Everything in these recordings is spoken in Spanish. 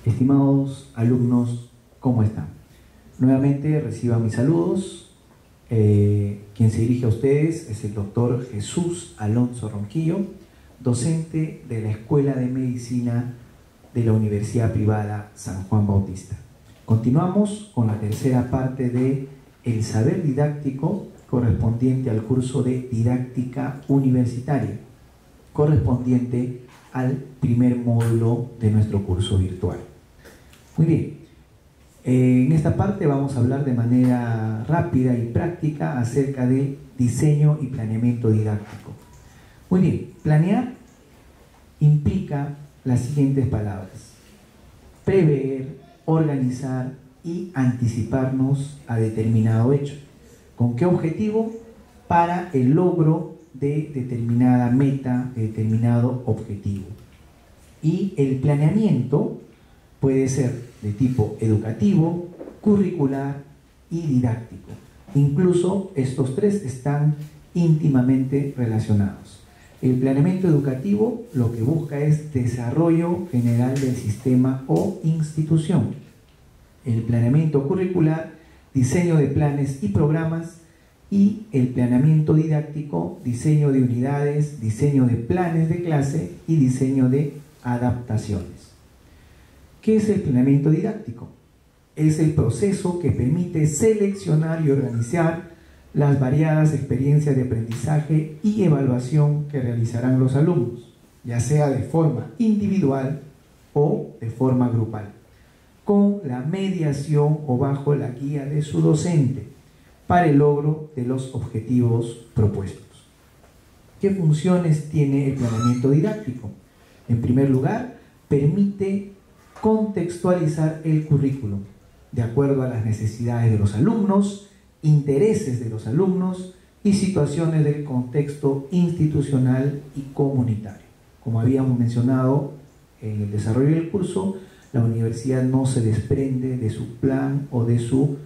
Estimados alumnos, ¿cómo están? Nuevamente reciban mis saludos. Quien se dirige a ustedes es el doctor Jesús Alonso Ronquillo, docente de la Escuela de Medicina de la Universidad Privada San Juan Bautista. Continuamos con la tercera parte de el saber didáctico correspondiente al curso de didáctica universitaria, correspondiente al primer módulo de nuestro curso virtual. Muy bien, en esta parte vamos a hablar de manera rápida y práctica acerca de diseño y planeamiento didáctico. Muy bien, planear implica las siguientes palabras: prever, organizar y anticiparnos a determinado hecho. ¿Con qué objetivo? Para el logro de determinada meta, de determinado objetivo. Y el planeamiento puede ser de tipo educativo, curricular y didáctico. Incluso estos tres están íntimamente relacionados. El planeamiento educativo lo que busca es desarrollo general del sistema o institución. El planeamiento curricular, diseño de planes y programas. Y el planeamiento didáctico, diseño de unidades, diseño de planes de clase y diseño de adaptaciones. ¿Qué es el planeamiento didáctico? Es el proceso que permite seleccionar y organizar las variadas experiencias de aprendizaje y evaluación que realizarán los alumnos, ya sea de forma individual o de forma grupal, con la mediación o bajo la guía de su docente, para el logro de los objetivos propuestos. ¿Qué funciones tiene el planeamiento didáctico? En primer lugar, permite contextualizar el currículum de acuerdo a las necesidades de los alumnos, intereses de los alumnos y situaciones del contexto institucional y comunitario. Como habíamos mencionado en el desarrollo del curso, la universidad no se desprende de su plan o de su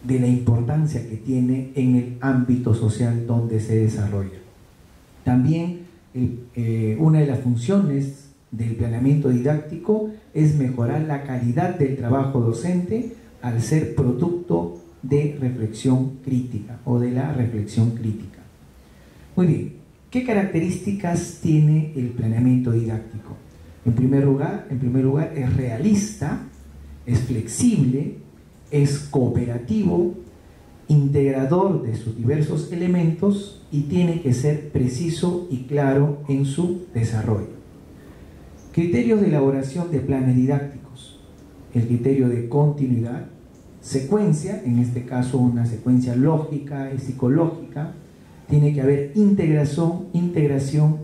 de la importancia que tiene en el ámbito social donde se desarrolla. También una de las funciones del planeamiento didáctico es mejorar la calidad del trabajo docente al ser producto de reflexión crítica o de la reflexión crítica. Muy bien, ¿qué características tiene el planeamiento didáctico? En primer lugar es realista, es flexible, es cooperativo, integrador de sus diversos elementos y tiene que ser preciso y claro en su desarrollo. Criterios de elaboración de planes didácticos: el criterio de continuidad, secuencia, en este caso una secuencia lógica y psicológica, tiene que haber integración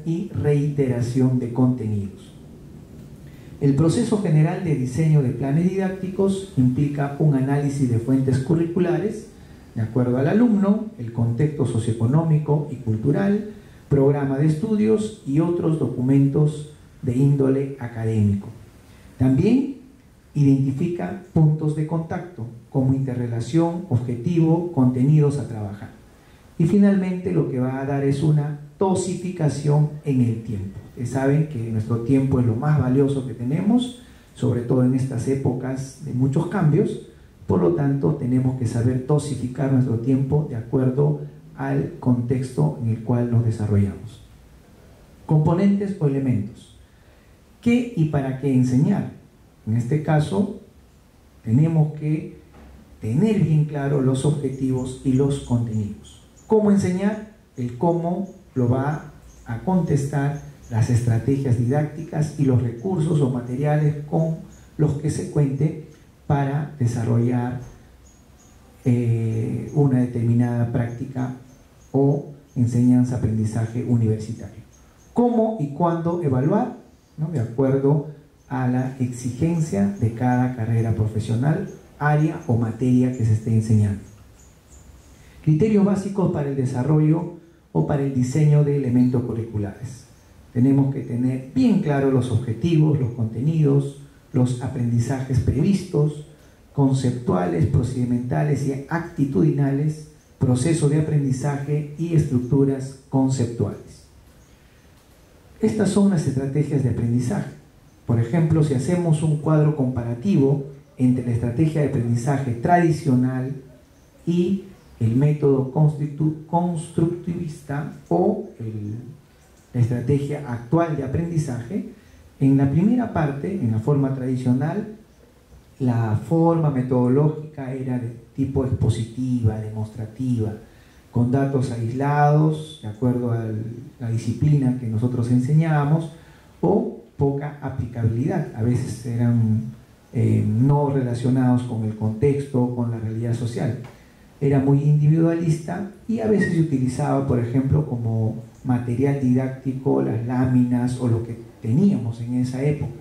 y reiteración de contenidos. El proceso general de diseño de planes didácticos implica un análisis de fuentes curriculares de acuerdo al alumno, el contexto socioeconómico y cultural, programa de estudios y otros documentos de índole académico. También identifica puntos de contacto como interrelación, objetivo, contenidos a trabajar. Y finalmente lo que va a dar es una dosificación en el tiempo. Ustedes saben que nuestro tiempo es lo más valioso que tenemos, sobre todo en estas épocas de muchos cambios. Por lo tanto, tenemos que saber dosificar nuestro tiempo de acuerdo al contexto en el cual nos desarrollamos. Componentes o elementos. ¿Qué y para qué enseñar? En este caso, tenemos que tener bien claro los objetivos y los contenidos. ¿Cómo enseñar? El cómo lo va a contestar las estrategias didácticas y los recursos o materiales con los que se cuente para desarrollar una determinada práctica o enseñanza-aprendizaje universitario. ¿Cómo y cuándo evaluar? ¿No? De acuerdo a la exigencia de cada carrera profesional, área o materia que se esté enseñando. Criterios básicos para el desarrollo o para el diseño de elementos curriculares. Tenemos que tener bien claros los objetivos, los contenidos, los aprendizajes previstos, conceptuales, procedimentales y actitudinales, proceso de aprendizaje y estructuras conceptuales. Estas son las estrategias de aprendizaje. Por ejemplo, si hacemos un cuadro comparativo entre la estrategia de aprendizaje tradicional y el método constructivista o la estrategia actual de aprendizaje, en la primera parte, en la forma tradicional, la forma metodológica era de tipo expositiva, demostrativa, con datos aislados, de acuerdo a la disciplina que nosotros enseñábamos, o poca aplicabilidad. A veces eran no relacionados con el contexto, con la realidad social. Era muy individualista y a veces se utilizaba, por ejemplo, como material didáctico las láminas o lo que teníamos en esa época.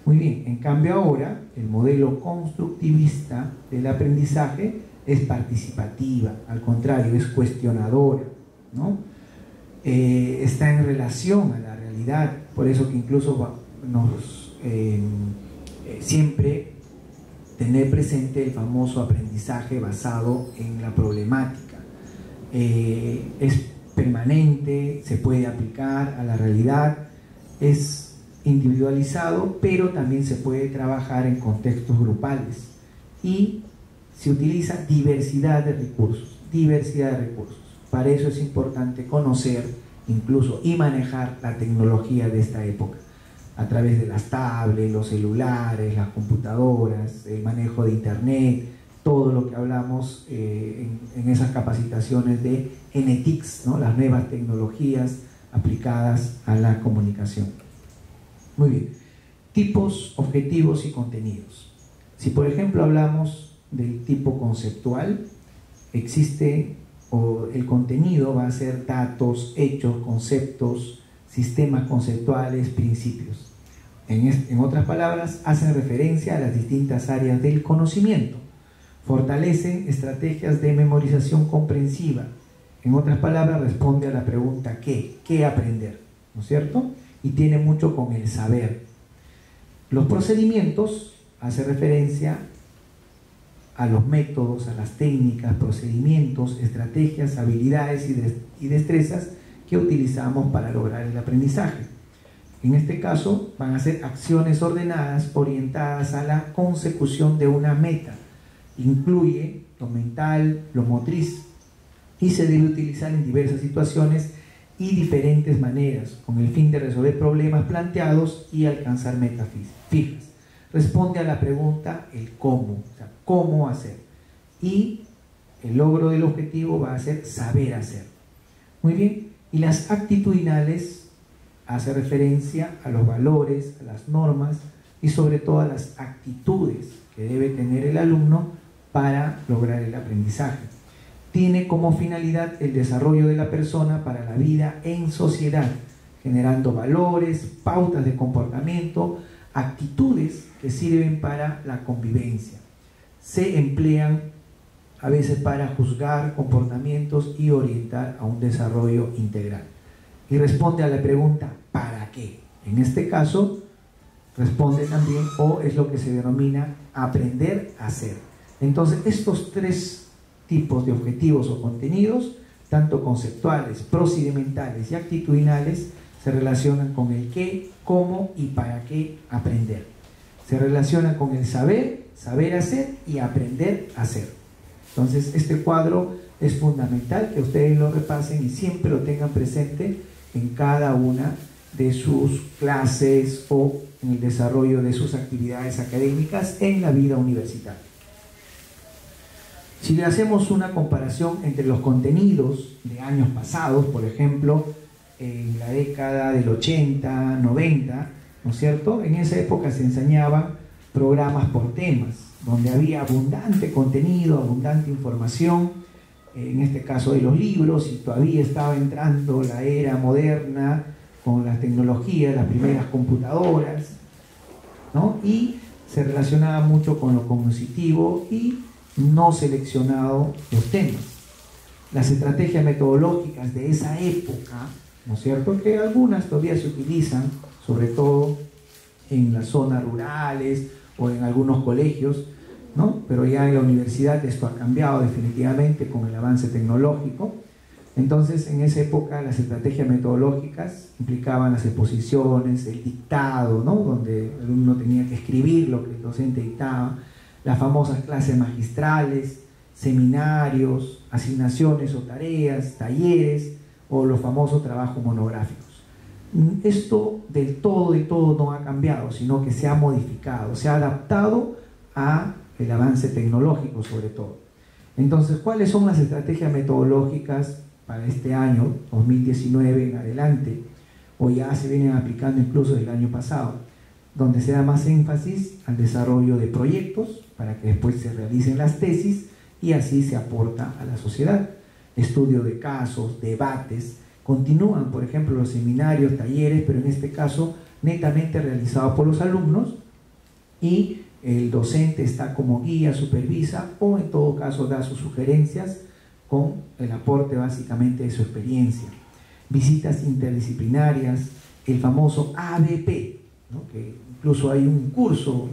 Muy bien, en cambio ahora el modelo constructivista del aprendizaje es participativa, al contrario, es cuestionadora, ¿no? Está en relación a la realidad, por eso que incluso nos siempre tener presente el famoso aprendizaje basado en la problemática. Es permanente, se puede aplicar a la realidad, es individualizado, pero también se puede trabajar en contextos grupales y se utiliza diversidad de recursos, diversidad de recursos. Para eso es importante conocer incluso y manejar la tecnología de esta época, a través de las tablets, los celulares, las computadoras, el manejo de internet, todo lo que hablamos en esas capacitaciones de NTICs, ¿no? Las nuevas tecnologías aplicadas a la comunicación. Muy bien, tipos, objetivos y contenidos. Si por ejemplo hablamos del tipo conceptual, existe o el contenido va a ser datos, hechos, conceptos, sistemas conceptuales, principios. En otras palabras, hacen referencia a las distintas áreas del conocimiento. Fortalecen estrategias de memorización comprensiva. En otras palabras, responde a la pregunta ¿qué aprender? ¿No es cierto? Y tiene mucho con el saber. Los procedimientos hacen referencia a los métodos, a las técnicas, procedimientos, estrategias, habilidades y destrezas que utilizamos para lograr el aprendizaje. En este caso van a ser acciones ordenadas orientadas a la consecución de una meta. Incluye lo mental, lo motriz y se debe utilizar en diversas situaciones y diferentes maneras con el fin de resolver problemas planteados y alcanzar metas fijas. Responde a la pregunta el cómo, o sea, cómo hacer, y el logro del objetivo va a ser saber hacer. Muy bien, y las actitudinales hace referencia a los valores, a las normas y sobre todo a las actitudes que debe tener el alumno para lograr el aprendizaje. Tiene como finalidad el desarrollo de la persona para la vida en sociedad, generando valores, pautas de comportamiento, actitudes que sirven para la convivencia. Se emplean a veces para juzgar comportamientos y orientar a un desarrollo integral. Y responde a la pregunta ¿para qué? En este caso responde también o es lo que se denomina aprender a hacer. Entonces estos tres tipos de objetivos o contenidos, tanto conceptuales, procedimentales y actitudinales, se relacionan con el qué, cómo y para qué aprender. Se relacionan con el saber, saber hacer y aprender a hacer. Entonces este cuadro es fundamental que ustedes lo repasen y siempre lo tengan presente en cada una de sus clases o en el desarrollo de sus actividades académicas en la vida universitaria. Si le hacemos una comparación entre los contenidos de años pasados, por ejemplo, en la década del 80, 90, ¿no es cierto? En esa época se enseñaban programas por temas, donde había abundante contenido, abundante información, en este caso de los libros, y todavía estaba entrando la era moderna con las tecnologías, las primeras computadoras, ¿no? Y se relacionaba mucho con lo cognitivo y no seleccionado los temas. Las estrategias metodológicas de esa época, ¿no es cierto?, que algunas todavía se utilizan, sobre todo en las zonas rurales o en algunos colegios, ¿no? Pero ya en la universidad esto ha cambiado definitivamente con el avance tecnológico. Entonces, en esa época, las estrategias metodológicas implicaban las exposiciones, el dictado, ¿no? Donde el alumno tenía que escribir lo que el docente dictaba, las famosas clases magistrales, seminarios, asignaciones o tareas, talleres, o los famosos trabajos monográficos. Esto del todo no ha cambiado, sino que se ha modificado, se ha adaptado al avance tecnológico sobre todo. Entonces, ¿cuáles son las estrategias metodológicas para este año 2019 en adelante, o ya se vienen aplicando incluso del año pasado, donde se da más énfasis al desarrollo de proyectos para que después se realicen las tesis y así se aporta a la sociedad? Estudio de casos, debates, continúan, por ejemplo, los seminarios, talleres, pero en este caso netamente realizados por los alumnos, y el docente está como guía, supervisa o en todo caso da sus sugerencias con el aporte básicamente de su experiencia. Visitas interdisciplinarias, el famoso ABP, ¿no? Que incluso hay un curso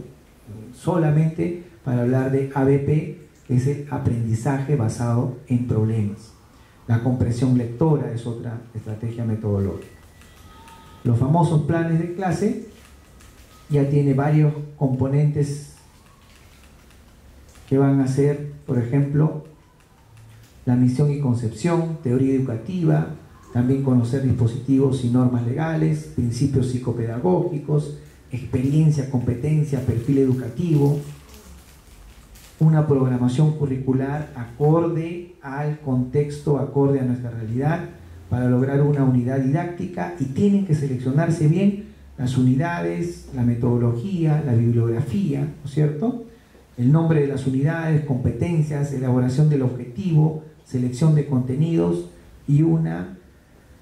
solamente para hablar de ABP, que es el aprendizaje basado en problemas. La comprensión lectora es otra estrategia metodológica. Los famosos planes de clase ya tiene varios componentes que van a ser, por ejemplo, la misión y concepción, teoría educativa, también conocer dispositivos y normas legales, principios psicopedagógicos, experiencia, competencia, perfil educativo, una programación curricular acorde al contexto, acorde a nuestra realidad, para lograr una unidad didáctica, y tienen que seleccionarse bien las unidades, la metodología, la bibliografía, ¿no es cierto? El nombre de las unidades, competencias, elaboración del objetivo, selección de contenidos y una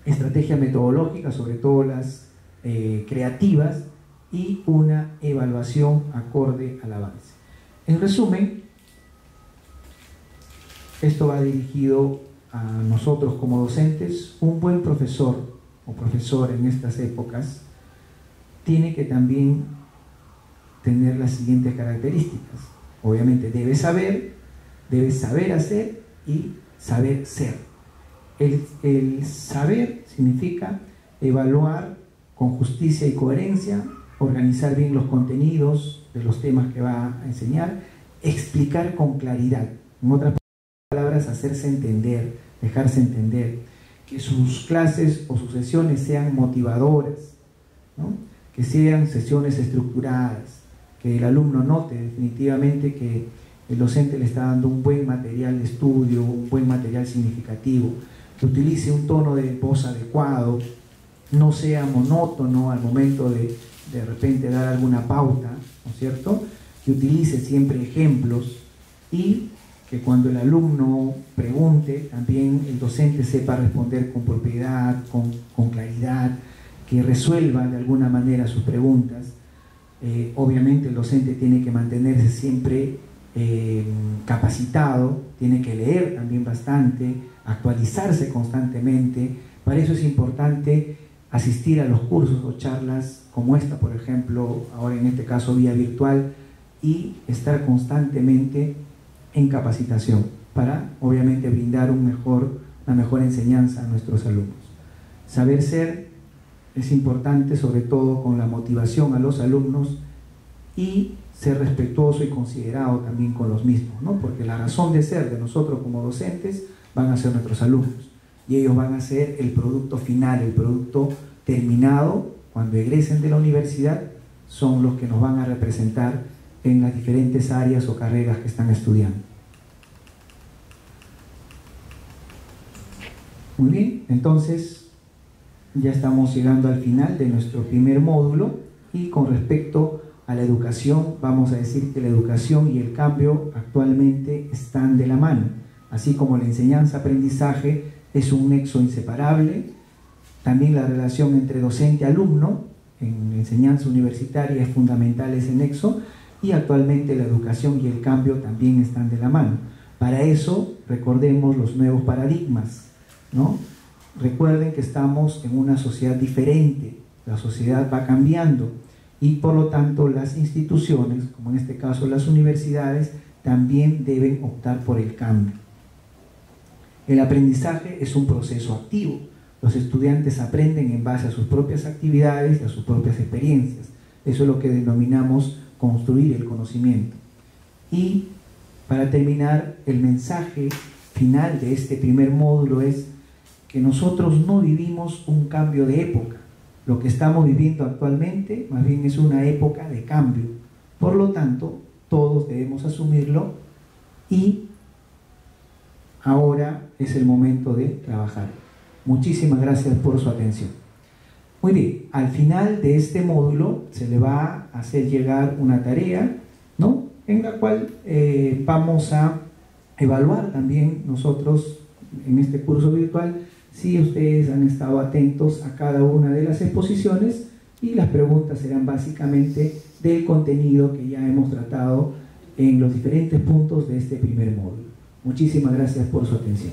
estrategia metodológica, sobre todo las creativas, y una evaluación acorde al avance. En resumen, esto va dirigido a nosotros como docentes. Un buen profesor o profesora en estas épocas tiene que también tener las siguientes características. Obviamente debe saber hacer y saber ser. El saber significa evaluar con justicia y coherencia, organizar bien los contenidos de los temas que va a enseñar, explicar con claridad. En otras palabras, hacerse entender, dejarse entender, que sus clases o sus sesiones sean motivadoras, ¿no? Que sean sesiones estructuradas, que el alumno note definitivamente que el docente le está dando un buen material de estudio, un buen material significativo, que utilice un tono de voz adecuado, no sea monótono al momento de repente dar alguna pauta, ¿no es cierto? Que utilice siempre ejemplos, y que cuando el alumno pregunte, también el docente sepa responder con propiedad, con claridad, que resuelva de alguna manera sus preguntas. Obviamente el docente tiene que mantenerse siempre capacitado, tiene que leer también bastante, actualizarse constantemente. Para eso es importante asistir a los cursos o charlas como esta, por ejemplo, ahora en este caso vía virtual, y estar constantemente en capacitación para obviamente brindar una mejor enseñanza a nuestros alumnos. Saber ser es importante, sobre todo con la motivación a los alumnos, y ser respetuoso y considerado también con los mismos, ¿no? Porque la razón de ser de nosotros como docentes van a ser nuestros alumnos, y ellos van a ser el producto final, el producto terminado. Cuando egresen de la universidad, son los que nos van a representar en las diferentes áreas o carreras que están estudiando. Muy bien, entonces ya estamos llegando al final de nuestro primer módulo, y con respecto a la educación, vamos a decir que la educación y el cambio actualmente están de la mano, así como la enseñanza-aprendizaje es un nexo inseparable. También la relación entre docente y alumno en la enseñanza universitaria es fundamental ese nexo, y actualmente la educación y el cambio también están de la mano. Para eso, recordemos los nuevos paradigmas, ¿no? Recuerden que estamos en una sociedad diferente, la sociedad va cambiando, y por lo tanto las instituciones, como en este caso las universidades, también deben optar por el cambio. El aprendizaje es un proceso activo. Los estudiantes aprenden en base a sus propias actividades y a sus propias experiencias. Eso es lo que denominamos construir el conocimiento. Y para terminar, el mensaje final de este primer módulo es que nosotros no vivimos un cambio de época. Lo que estamos viviendo actualmente más bien es una época de cambio. Por lo tanto, todos debemos asumirlo y ahora es el momento de trabajar. Muchísimas gracias por su atención. Muy bien, al final de este módulo se le va a hacer llegar una tarea, ¿no?, en la cual vamos a evaluar también nosotros en este curso virtual si ustedes han estado atentos a cada una de las exposiciones, y las preguntas serán básicamente del contenido que ya hemos tratado en los diferentes puntos de este primer módulo. Muchísimas gracias por su atención.